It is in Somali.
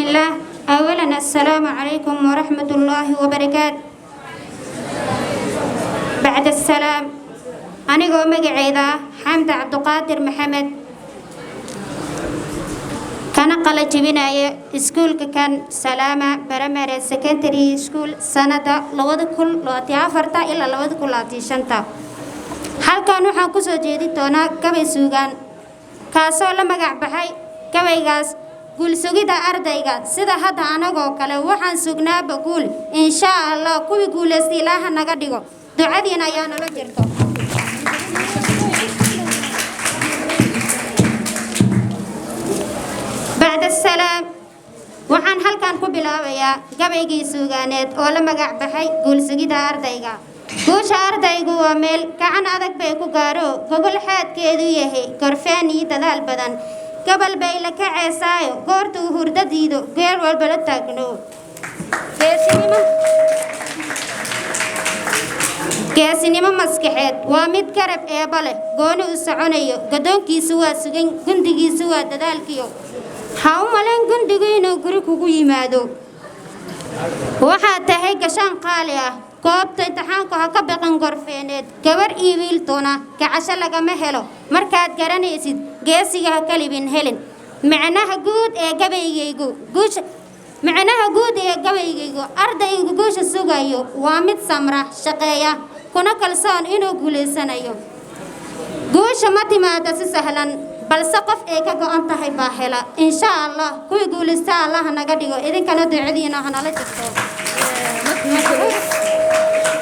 الله. أولا السلام عليكم ورحمة الله وبركاته. بعد السلام أنا قوم قاعدة حمد عبد القادر محمد كان قلت بناية سكول كان سلامة برمر سكندري سكول سنة لواد كل لواتي عفرتا إلا لواد كل لواتي شنتا هل كانوا حنكسو جديد تونا كبي سوغان كاسو لما قاعد بحي كبي غاز قول سوغيدا أردايغا سيدا هذا أنا قوكلا وحن سوغنا بقول إن شاء الله كوي قول استيلاها نغاديغو دعادينا يا نلجرتو. بعد السلام waxaan halkan ku bilaabayaa gabaygii suugaaneed oo la magac baxay guulsigida ardayga guusha ardaygu waa meel gacan adag bay ku gaaro gogol xaadkeedu yahay korfeen iyo dadaal badan gabal bay la kaceysaayo goortuu hurdadiido geer walba la taagno geesinimo maskaxeed waa mid garab eeba leh gooni u soconayo gadoonkiisu waa sugan gundigiisu waa dadaalkiyo ha u malayn gundigu inuu guri kugu yimaado waxaa tahay gashaan qaali ah goobta imtixaanku ha ka baqin gorfeeneed gabar iyo wiiltoona gacasho lagama helo markaad garanaysid geesiga ha kalibin helin macnaha guud ee gabaygaygu ardaygu guusha sugayo waa mid samra shaqeeya kuna kalsoon inuu guuleysanayo guusha ma timaado si sahlan balse qof ay ka go'an tahay baa hela insha Allah kuwi guuleysta Allah naga dhigo idinkana ducadiina ha nala jirto